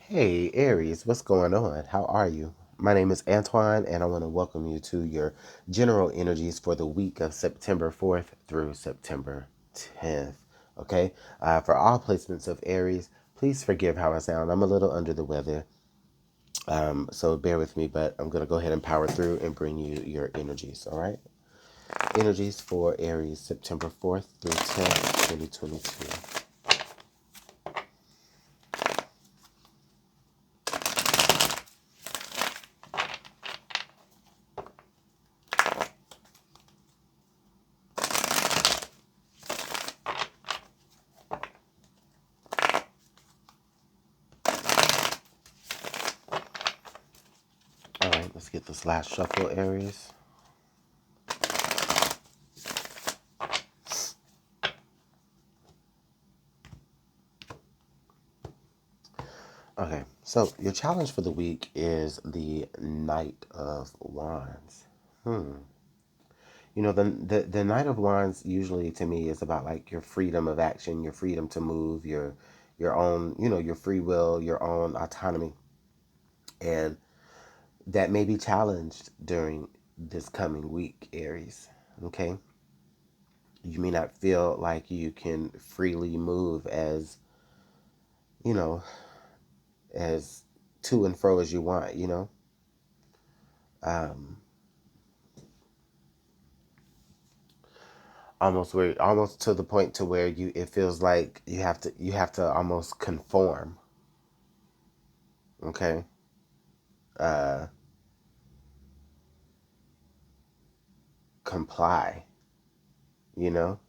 Hey Aries, what's going on? How are you? My name is Antoine, and I want to welcome you to your general energies for the week of September 4th through September 10th. Okay, for all placements of Aries, please forgive how I sound. I'm a little under the weather, so bear with me, but I'm going to go ahead and power through and bring you your energies. All right, energies for Aries, September 4th through 10th, 2022. All right, let's get this last shuffle, Aries. Okay, so your challenge for the week is the Knight of Wands. The Knight of Wands usually to me is about like your freedom of action, your freedom to move, your own, your free will, your own autonomy. And that may be challenged during this coming week, Aries. Okay? You may not feel like you can freely move you know, as to and fro as you want. Um, almost to the point to where it feels like you have to almost conform. Okay. uh Comply, you know.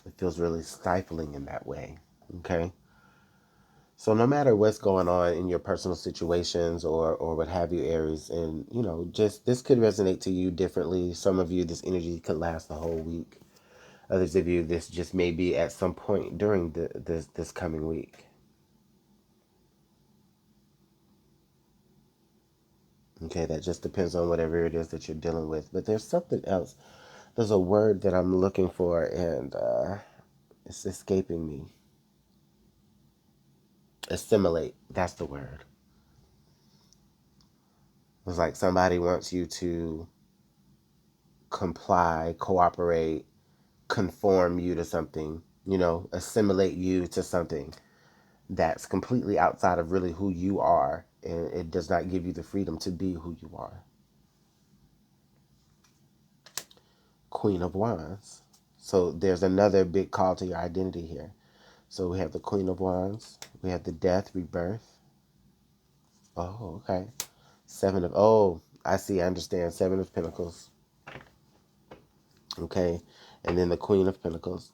It feels really stifling in that way. Okay, so no matter what's going on in your personal situations or what have you, Aries, and just this could resonate to you differently. Some of you, this energy could last the whole week. Others of you, this just may be at some point during this coming week. Okay, that just depends on whatever it is that you're dealing with. But there's something else. There's a word that I'm looking for, and it's escaping me. Assimilate. That's the word. It's like somebody wants you to comply, cooperate, conform you to something, assimilate you to something that's completely outside of really who you are. And it does not give you the freedom to be who you are. Queen of Wands. So there's another big call to your identity here. So we have the Queen of Wands. We have the Death, Rebirth. Oh, okay. I see, I understand. Seven of Pentacles. Okay. And then the Queen of Pentacles.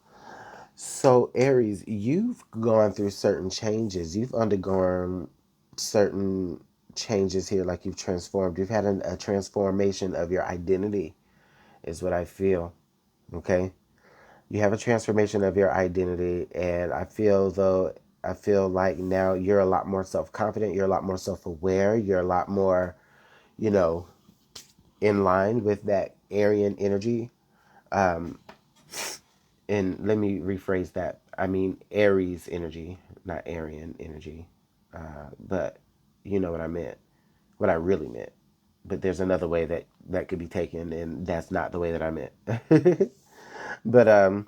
So, Aries, you've gone through certain changes. You've undergone certain changes here, like you've transformed. You've had a transformation of your identity, is what I feel. Okay. You have a transformation of your identity, and I feel like now you're a lot more self-confident, you're a lot more self-aware, you're a lot more, you know, in line with that Aryan energy. Um, and let me rephrase that. I mean Aries energy, not Aryan energy. But you know what I meant, what I really meant. But there's another way that could be taken, and that's not the way that I meant. But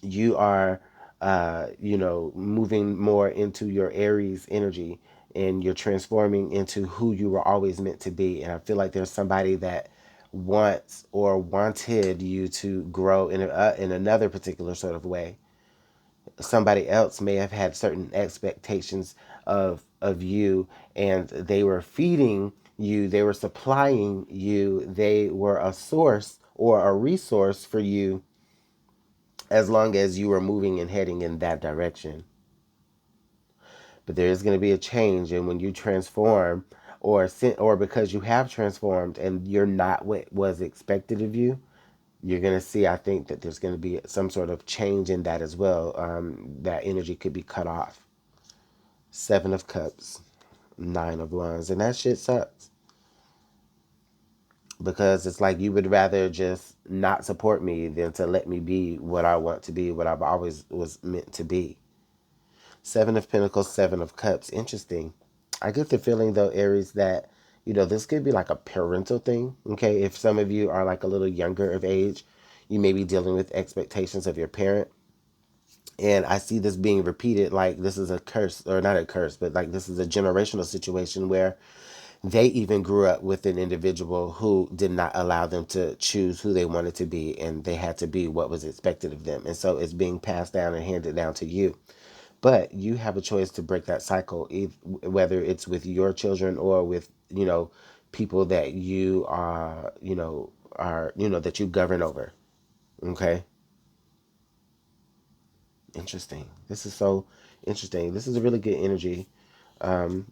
you are moving more into your Aries energy, and you're transforming into who you were always meant to be. And I feel like there's somebody that wants or wanted you to grow in another particular sort of way. Somebody else may have had certain expectations of you, and they were feeding you, they were supplying you, they were a source or a resource for you as long as you are moving and heading in that direction. But there is going to be a change, and when you transform, or because you have transformed and you're not what was expected of you, you're going to see. I think that there's going to be some sort of change in that as well. That energy could be cut off. Seven of Cups, Nine of Wands, and that shit sucks. because it's like you would rather just not support me than to let me be what I want to be, what I've always was meant to be. Seven of Pentacles, Seven of Cups. Interesting. I get the feeling though, Aries, that this could be like a parental thing. Okay, if some of you are like a little younger of age, you may be dealing with expectations of your parent. And I see this being repeated, like this is a curse, or not a curse, but like this is a generational situation where they even grew up with an individual who did not allow them to choose who they wanted to be, and they had to be what was expected of them. And so it's being passed down and handed down to you. But you have a choice to break that cycle, whether it's with your children or with, people that you that you govern over. Okay? Interesting. This is so interesting. This is a really good energy. Um,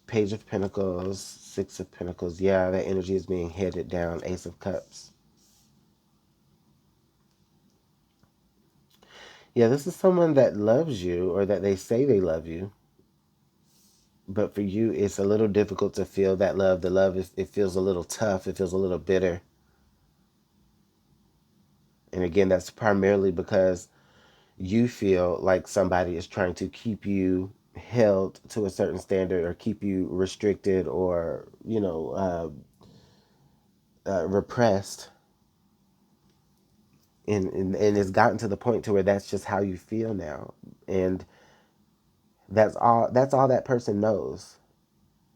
Page of Pentacles, Six of Pentacles. Yeah, that energy is being headed down. Ace of Cups. Yeah, this is someone that loves you, or that they say they love you. But for you, it's a little difficult to feel that love. The love, it feels a little tough. It feels a little bitter. And again, that's primarily because you feel like somebody is trying to keep you held to a certain standard, or keep you restricted, or, repressed. And it's gotten to the point to where that's just how you feel now. And that's all that person knows.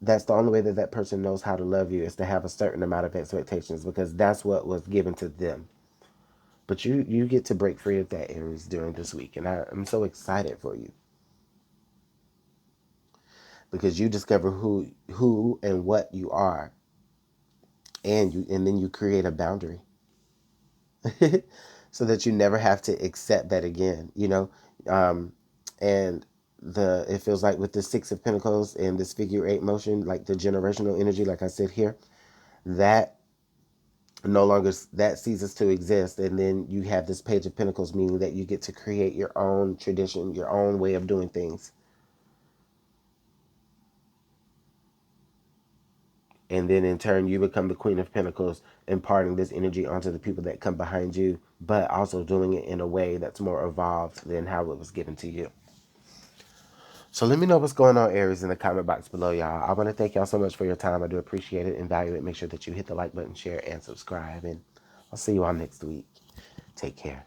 That's the only way that that person knows how to love you, is to have a certain amount of expectations, because that's what was given to them. But you get to break free of that, Aries, during this week, and I'm so excited for you, because you discover who and what you are, and then you create a boundary, so that you never have to accept that again. And it feels like with the Six of Pentacles and this figure eight motion, like the generational energy, like I said here, that no longer, that ceases to exist, and then you have this Page of Pentacles, meaning that you get to create your own tradition, your own way of doing things. And then in turn, you become the Queen of Pentacles, imparting this energy onto the people that come behind you, but also doing it in a way that's more evolved than how it was given to you. So let me know what's going on, Aries, in the comment box below, y'all. I want to thank y'all so much for your time. I do appreciate it and value it. Make sure that you hit the like button, share, and subscribe. And I'll see you all next week. Take care.